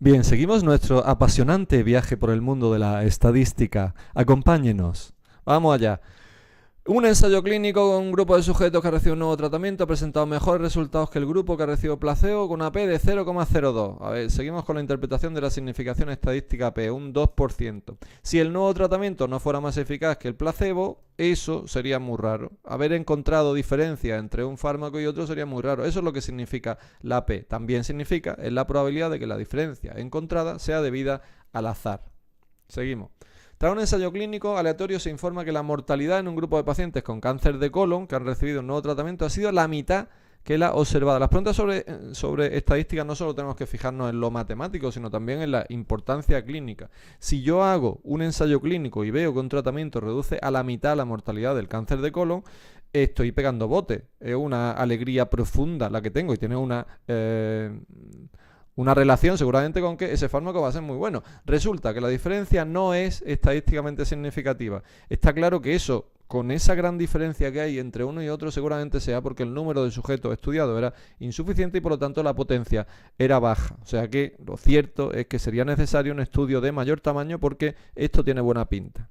Bien, seguimos nuestro apasionante viaje por el mundo de la estadística. Acompáñenos. Vamos allá. Un ensayo clínico con un grupo de sujetos que ha recibido un nuevo tratamiento ha presentado mejores resultados que el grupo que ha recibido placebo con una P de 0,02. A ver, seguimos con la interpretación de la significación estadística P, un 2%. Si el nuevo tratamiento no fuera más eficaz que el placebo, eso sería muy raro. Haber encontrado diferencias entre un fármaco y otro sería muy raro. Eso es lo que significa la P. También significa es la probabilidad de que la diferencia encontrada sea debida al azar. Seguimos. Tras un ensayo clínico aleatorio se informa que la mortalidad en un grupo de pacientes con cáncer de colon que han recibido un nuevo tratamiento ha sido la mitad que la observada. Las preguntas sobre estadísticas no solo tenemos que fijarnos en lo matemático, sino también en la importancia clínica. Si yo hago un ensayo clínico y veo que un tratamiento reduce a la mitad la mortalidad del cáncer de colon, estoy pegando bote. Es una alegría profunda la que tengo y tiene una relación seguramente con que ese fármaco va a ser muy bueno. Resulta que la diferencia no es estadísticamente significativa. Está claro que eso, con esa gran diferencia que hay entre uno y otro, seguramente sea porque el número de sujetos estudiados era insuficiente y por lo tanto la potencia era baja. O sea que lo cierto es que sería necesario un estudio de mayor tamaño porque esto tiene buena pinta.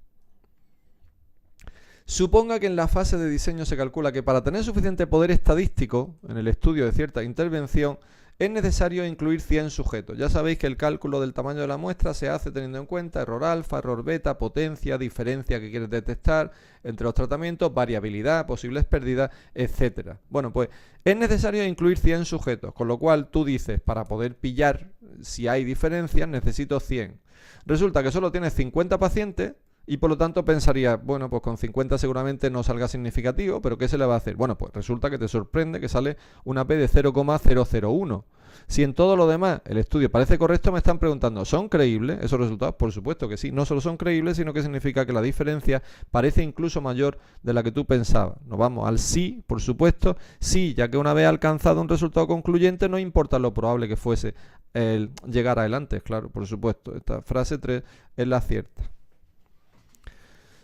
Suponga que en la fase de diseño se calcula que para tener suficiente poder estadístico en el estudio de cierta intervención es necesario incluir 100 sujetos. Ya sabéis que el cálculo del tamaño de la muestra se hace teniendo en cuenta error alfa, error beta, potencia, diferencia que quieres detectar entre los tratamientos, variabilidad, posibles pérdidas, etc. Bueno, pues es necesario incluir 100 sujetos, con lo cual tú dices, para poder pillar si hay diferencias, necesito 100. Resulta que solo tienes 50 pacientes y por lo tanto pensaría, bueno, pues con 50 seguramente no salga significativo, pero ¿qué se le va a hacer? Bueno, pues resulta que te sorprende que sale una P de 0,001. Si en todo lo demás el estudio parece correcto, me están preguntando, ¿son creíbles esos resultados? Por supuesto que sí, no solo son creíbles, sino que significa que la diferencia parece incluso mayor de la que tú pensabas. Nos vamos al sí, por supuesto, sí, ya que una vez alcanzado un resultado concluyente, no importa lo probable que fuese el llegar adelante, claro, por supuesto. Esta frase 3 es la cierta.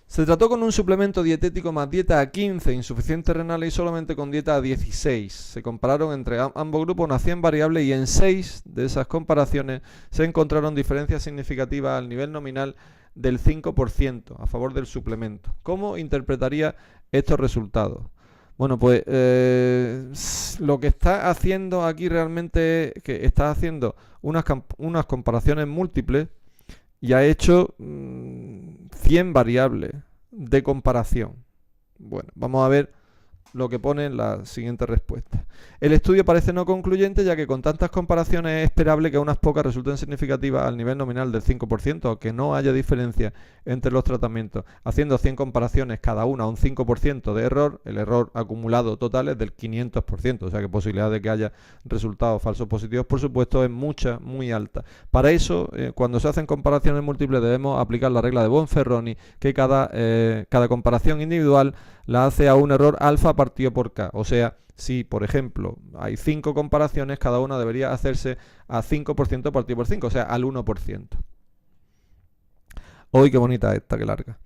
Se trató con un suplemento dietético más dieta a 15 insuficientes renales y solamente con dieta a 16. Se compararon entre ambos grupos unas 100 variables y en 6 de esas comparaciones se encontraron diferencias significativas al nivel nominal del 5% a favor del suplemento. ¿Cómo interpretaría estos resultados? Bueno, pues lo que está haciendo aquí realmente es que está haciendo unas comparaciones múltiples y ha hecho 100 variables de comparación. Bueno, vamos a ver lo que pone en la siguiente respuesta. El estudio parece no concluyente, ya que con tantas comparaciones es esperable que unas pocas resulten significativas al nivel nominal del 5%, aunque no haya diferencia entre los tratamientos. Haciendo 100 comparaciones, cada una a un 5% de error, el error acumulado total es del 500%, o sea que posibilidad de que haya resultados falsos positivos, por supuesto, es mucha, muy alta. Para eso, cuando se hacen comparaciones múltiples, debemos aplicar la regla de Bonferroni, que cada comparación individual la hace a un error alfa partido por k. O sea, si por ejemplo hay 5 comparaciones, cada una debería hacerse a 5% partido por 5, o sea, al 1%. ¡Uy, qué bonita esta, qué larga!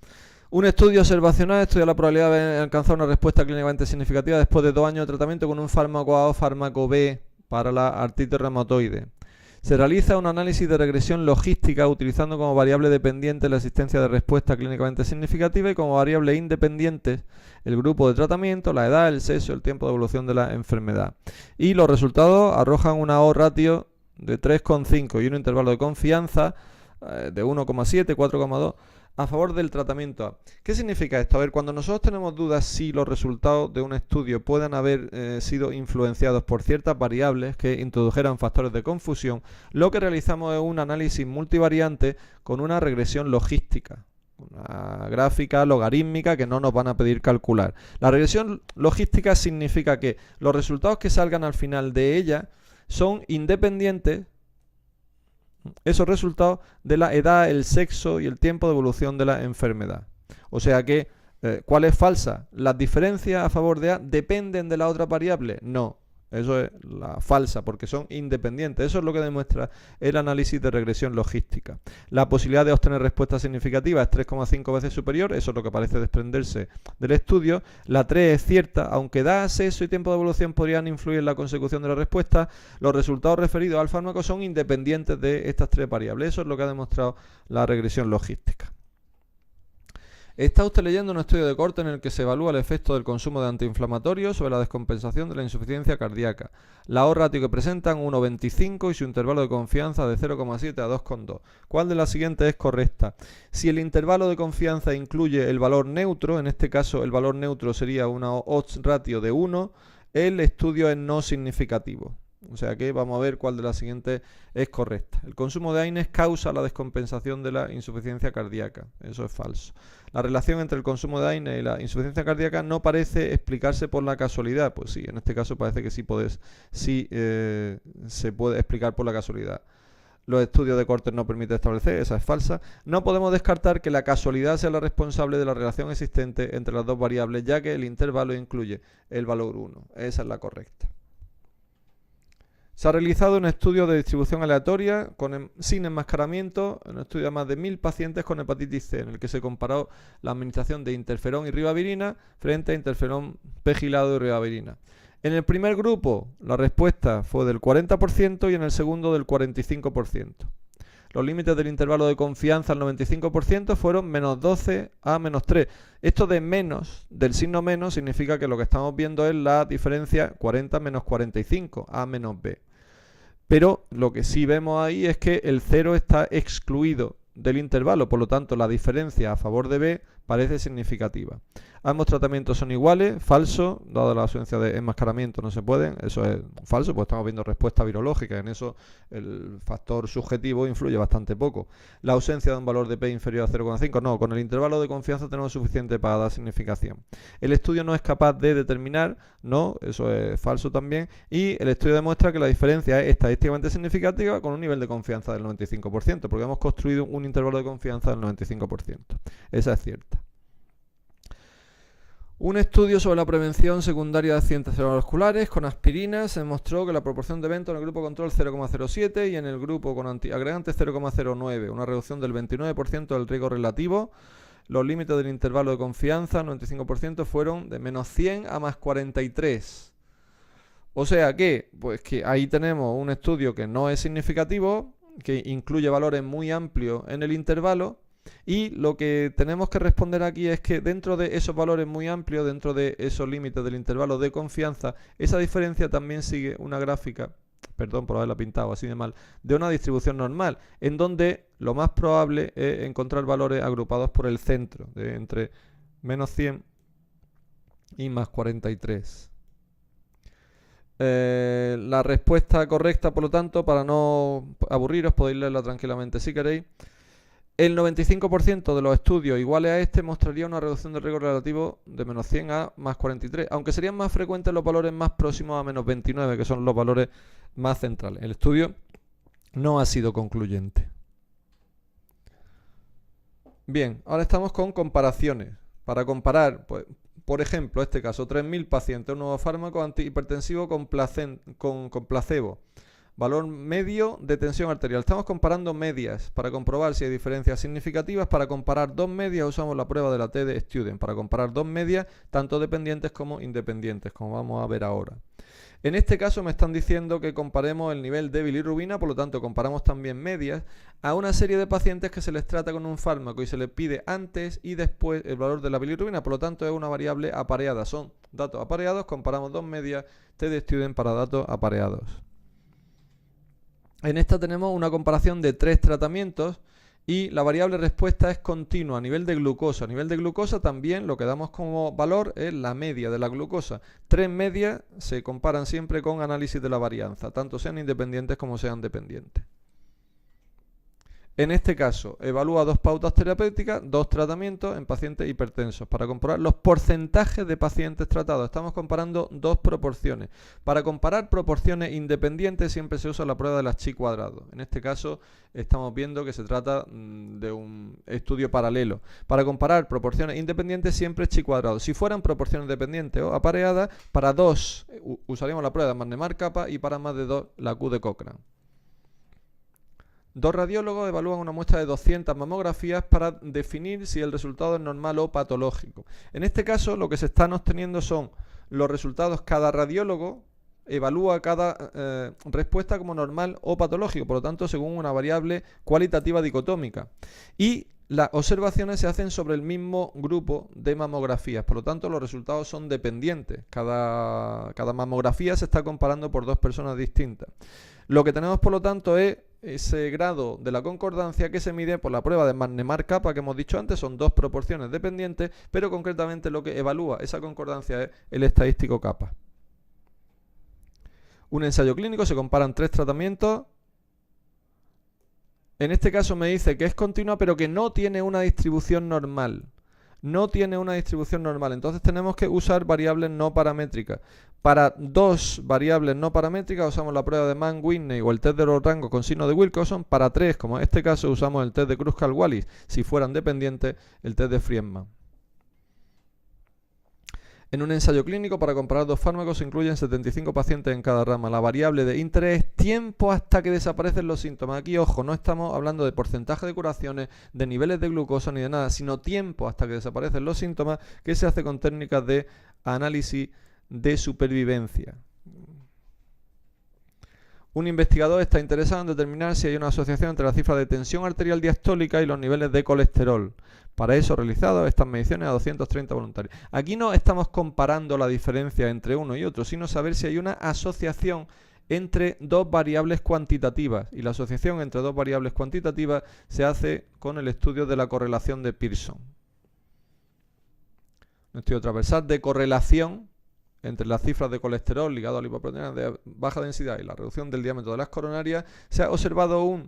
Un estudio observacional estudia la probabilidad de alcanzar una respuesta clínicamente significativa después de 2 años de tratamiento con un fármaco A o fármaco B para la artritis reumatoide. Se realiza un análisis de regresión logística utilizando como variable dependiente la existencia de respuesta clínicamente significativa y como variable independiente el grupo de tratamiento, la edad, el sexo, el tiempo de evolución de la enfermedad. Y los resultados arrojan una O ratio de 3,5 y un intervalo de confianza de 1,7, 4,2 a favor del tratamiento A. ¿Qué significa esto? A ver, cuando nosotros tenemos dudas si los resultados de un estudio puedan haber sido influenciados por ciertas variables que introdujeran factores de confusión, lo que realizamos es un análisis multivariante con una regresión logística, una gráfica logarítmica que no nos van a pedir calcular. La regresión logística significa que los resultados que salgan al final de ella son independientes, esos resultados, de la edad, el sexo y el tiempo de evolución de la enfermedad. O sea que, ¿cuál es falsa? ¿Las diferencias a favor de A dependen de la otra variable? No. Eso es la falsa, porque son independientes. Eso es lo que demuestra el análisis de regresión logística. La posibilidad de obtener respuestas significativas es 3,5 veces superior. Eso es lo que parece desprenderse del estudio. La 3 es cierta. Aunque edad, sexo y tiempo de evolución podrían influir en la consecución de la respuesta, los resultados referidos al fármaco son independientes de estas 3 variables. Eso es lo que ha demostrado la regresión logística. Está usted leyendo un estudio de corte en el que se evalúa el efecto del consumo de antiinflamatorios sobre la descompensación de la insuficiencia cardíaca. La O-ratio que presentan 1,25 y su intervalo de confianza de 0,7 a 2,2. ¿Cuál de las siguientes es correcta? Si el intervalo de confianza incluye el valor neutro, en este caso el valor neutro sería una odds ratio de 1, el estudio es no significativo. O sea que vamos a ver cuál de las siguientes es correcta. El consumo de AINES causa la descompensación de la insuficiencia cardíaca. Eso es falso. La relación entre el consumo de AINES y la insuficiencia cardíaca no parece explicarse por la casualidad. Pues sí, en este caso parece que se puede explicar por la casualidad. Los estudios de cortes no permiten establecer, esa es falsa. No podemos descartar que la casualidad sea la responsable de la relación existente entre las dos variables, ya que el intervalo incluye el valor 1. Esa es la correcta. Se ha realizado un estudio de distribución aleatoria sin enmascaramiento, un estudio de más de 1000 pacientes con hepatitis C, en el que se comparó la administración de interferón y ribavirina frente a interferón pegilado y ribavirina. En el primer grupo la respuesta fue del 40% y en el segundo del 45%. Los límites del intervalo de confianza al 95% fueron menos 12 a menos 3. Esto de menos, del signo menos, significa que lo que estamos viendo es la diferencia 40 menos 45, A menos B. Pero lo que sí vemos ahí es que el 0 está excluido del intervalo, por lo tanto la diferencia a favor de B parece significativa. Ambos tratamientos son iguales, falso, dado la ausencia de enmascaramiento no se pueden, eso es falso, pues estamos viendo respuesta virológica, en eso el factor subjetivo influye bastante poco. La ausencia de un valor de P inferior a 0,5, no, con el intervalo de confianza tenemos suficiente para dar significación. El estudio no es capaz de determinar, no, eso es falso también, y el estudio demuestra que la diferencia es estadísticamente significativa con un nivel de confianza del 95%, porque hemos construido un intervalo de confianza del 95%. Esa es cierta. Un estudio sobre la prevención secundaria de accidentes cerebrovasculares con aspirina se demostró que la proporción de eventos en el grupo control 0,07 y en el grupo con antiagregantes 0,09, una reducción del 29% del riesgo relativo. Los límites del intervalo de confianza, 95%, fueron de menos 100 a más 43. O sea que, pues que ahí tenemos un estudio que no es significativo, que incluye valores muy amplios en el intervalo. Y lo que tenemos que responder aquí es que dentro de esos valores muy amplios, dentro de esos límites del intervalo de confianza, esa diferencia también sigue una gráfica, perdón por haberla pintado así de mal, de una distribución normal, en donde lo más probable es encontrar valores agrupados por el centro, de entre menos 100 y más 43. La respuesta correcta, por lo tanto, para no aburriros, podéis leerla tranquilamente si queréis. El 95% de los estudios iguales a este mostraría una reducción del riesgo relativo de menos 100 a más 43, aunque serían más frecuentes los valores más próximos a menos 29, que son los valores más centrales. El estudio no ha sido concluyente. Bien, ahora estamos con comparaciones. Para comparar, pues, por ejemplo, este caso, 3.000 pacientes, un nuevo fármaco antihipertensivo con placebo. Valor medio de tensión arterial. Estamos comparando medias para comprobar si hay diferencias significativas. Para comparar dos medias usamos la prueba de la TD Student. Para comparar dos medias, tanto dependientes como independientes, como vamos a ver ahora. En este caso me están diciendo que comparemos el nivel de bilirrubina, por lo tanto comparamos también medias, a una serie de pacientes que se les trata con un fármaco y se les pide antes y después el valor de la bilirrubina, por lo tanto es una variable apareada. Son datos apareados, comparamos dos medias, TD Student para datos apareados. En esta tenemos una comparación de 3 tratamientos y la variable respuesta es continua a nivel de glucosa. A nivel de glucosa también lo que damos como valor es la media de la glucosa. 3 medias se comparan siempre con análisis de la varianza, tanto sean independientes como sean dependientes. En este caso, evalúa 2 pautas terapéuticas, 2 tratamientos en pacientes hipertensos para comprobar los porcentajes de pacientes tratados. Estamos comparando 2 proporciones. Para comparar proporciones independientes siempre se usa la prueba de las chi cuadrado. En este caso estamos viendo que se trata de un estudio paralelo. Para comparar proporciones independientes siempre es chi cuadrado. Si fueran proporciones dependientes o apareadas, para 2 usaríamos la prueba de Mannemar-Kappa y para más de 2 la Q de Cochrane. 2 radiólogos evalúan una muestra de 200 mamografías para definir si el resultado es normal o patológico. En este caso, lo que se están obteniendo son los resultados. Cada radiólogo evalúa cada respuesta como normal o patológico, por lo tanto, según una variable cualitativa dicotómica. Y las observaciones se hacen sobre el mismo grupo de mamografías, por lo tanto, los resultados son dependientes. Cada mamografía se está comparando por 2 personas distintas. Lo que tenemos, por lo tanto, es ese grado de la concordancia que se mide por la prueba de Mannemar-Kappa que hemos dicho antes. Son 2 proporciones dependientes, pero concretamente lo que evalúa esa concordancia es el estadístico Kappa. Un ensayo clínico, se comparan 3 tratamientos. En este caso me dice que es continua, pero que no tiene una distribución normal. No tiene una distribución normal. Entonces tenemos que usar variables no paramétricas. Para 2 variables no paramétricas usamos la prueba de Mann-Whitney o el test de los rangos con signo de Wilcoxon. Para 3, como en este caso, usamos el test de Kruskal-Wallis. Si fueran dependientes, el test de Friedman. En un ensayo clínico, para comparar 2 fármacos, se incluyen 75 pacientes en cada rama. La variable de interés es tiempo hasta que desaparecen los síntomas. Aquí, ojo, no estamos hablando de porcentaje de curaciones, de niveles de glucosa ni de nada, sino tiempo hasta que desaparecen los síntomas, que se hace con técnicas de análisis de supervivencia. Un investigador está interesado en determinar si hay una asociación entre la cifra de tensión arterial diastólica y los niveles de colesterol. Para eso, realizado estas mediciones a 230 voluntarios. Aquí no estamos comparando la diferencia entre uno y otro, sino saber si hay una asociación entre 2 variables cuantitativas. Y la asociación entre 2 variables cuantitativas se hace con el estudio de la correlación de Pearson. Un estudio transversal de correlación entre las cifras de colesterol ligado a lipoproteínas de baja densidad y la reducción del diámetro de las coronarias. Se ha observado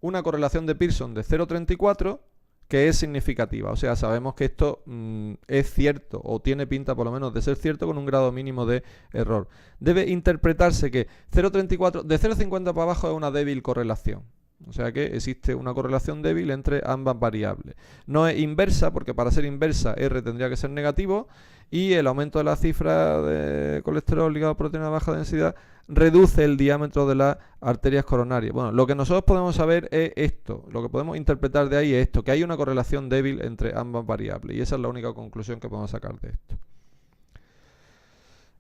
una correlación de Pearson de 0,34 que es significativa. O sea, sabemos que esto es cierto o tiene pinta por lo menos de ser cierto con un grado mínimo de error. Debe interpretarse que 0,34 de 0,50 para abajo es una débil correlación. O sea que existe una correlación débil entre ambas variables. No es inversa, porque para ser inversa R tendría que ser negativo, y el aumento de la cifra de colesterol ligado a proteína de baja densidad reduce el diámetro de las arterias coronarias. Bueno, lo que nosotros podemos saber es esto, lo que podemos interpretar de ahí es esto, que hay una correlación débil entre ambas variables, y esa es la única conclusión que podemos sacar de esto.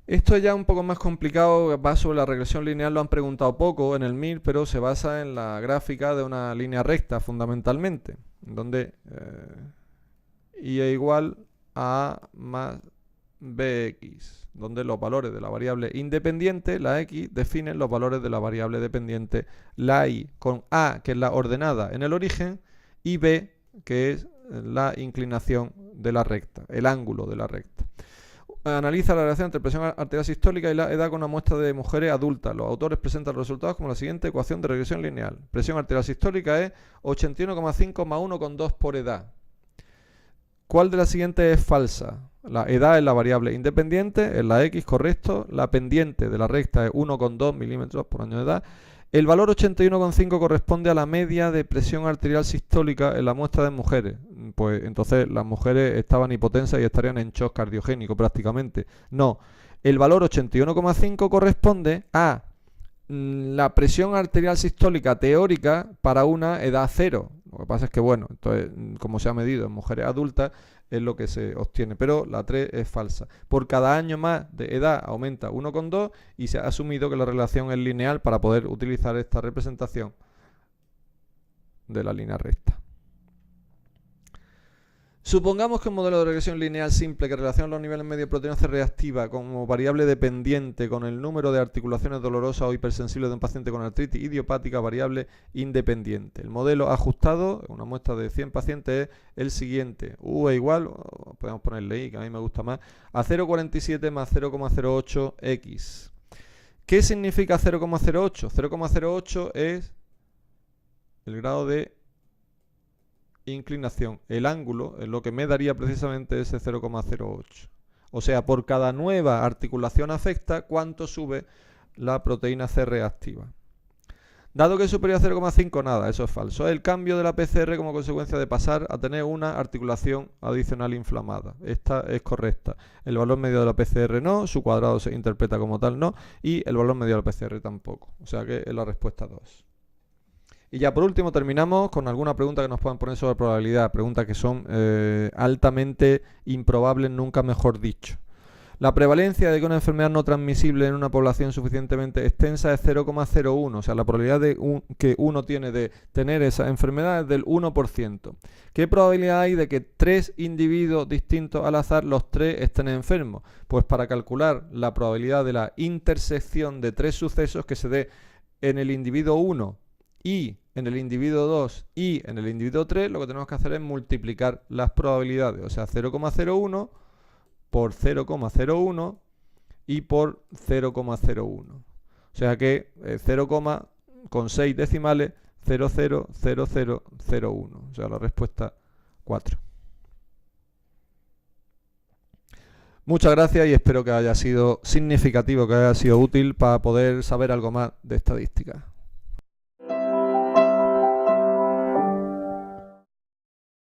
Esto es ya un poco más complicado, va sobre la regresión lineal, lo han preguntado poco en el MIR, pero se basa en la gráfica de una línea recta fundamentalmente, donde y es igual a más bx, donde los valores de la variable independiente, la x, definen los valores de la variable dependiente, la y, con a, que es la ordenada en el origen, y b, que es la inclinación de la recta, el ángulo de la recta. Analiza la relación entre presión arterial sistólica y la edad con una muestra de mujeres adultas. Los autores presentan los resultados como la siguiente ecuación de regresión lineal. Presión arterial sistólica es 81,5 más 1,2 por edad. ¿Cuál de las siguientes es falsa? La edad es la variable independiente, es la x, correcto. La pendiente de la recta es 1,2 milímetros por año de edad. El valor 81,5 corresponde a la media de presión arterial sistólica en la muestra de mujeres. Pues entonces las mujeres estaban hipotensas y estarían en shock cardiogénico prácticamente. No, el valor 81,5 corresponde a la presión arterial sistólica teórica para una edad 0. Lo que pasa es que, bueno, entonces, como se ha medido en mujeres adultas, es lo que se obtiene, pero la 3 es falsa. Por cada año más de edad aumenta 1,2 y se ha asumido que la relación es lineal para poder utilizar esta representación de la línea recta. Supongamos que un modelo de regresión lineal simple que relaciona los niveles medio de proteína C reactiva como variable dependiente con el número de articulaciones dolorosas o hipersensibles de un paciente con artritis idiopática variable independiente. El modelo ajustado, una muestra de 100 pacientes, es el siguiente. U es igual, podemos ponerle I, que a mí me gusta más, a 0,47 más 0,08x. ¿Qué significa 0,08? 0,08 es el grado de inclinación, el ángulo, es lo que me daría precisamente ese 0,08. O sea, por cada nueva articulación afecta, ¿cuánto sube la proteína C reactiva? Dado que es superior a 0,5, nada, eso es falso. Es el cambio de la PCR como consecuencia de pasar a tener una articulación adicional inflamada. Esta es correcta. El valor medio de la PCR no, su cuadrado se interpreta como tal no, y el valor medio de la PCR tampoco. O sea que es la respuesta 2. Y ya por último terminamos con alguna pregunta que nos puedan poner sobre probabilidad. Preguntas que son altamente improbables, nunca mejor dicho. La prevalencia de que una enfermedad no transmisible en una población suficientemente extensa es 0,01, o sea, la probabilidad que uno tiene de tener esa enfermedad es del 1%. ¿Qué probabilidad hay de que 3 individuos distintos al azar, los 3 estén enfermos? Pues para calcular la probabilidad de la intersección de 3 sucesos que se dé en el individuo 1 y en el individuo 2 y en el individuo 3, lo que tenemos que hacer es multiplicar las probabilidades, o sea, 0,01 por 0,01 y por 0,01. O sea que 0, con 6 decimales 000001. O sea, la respuesta 4. Muchas gracias y espero que haya sido significativo, que haya sido útil para poder saber algo más de estadística.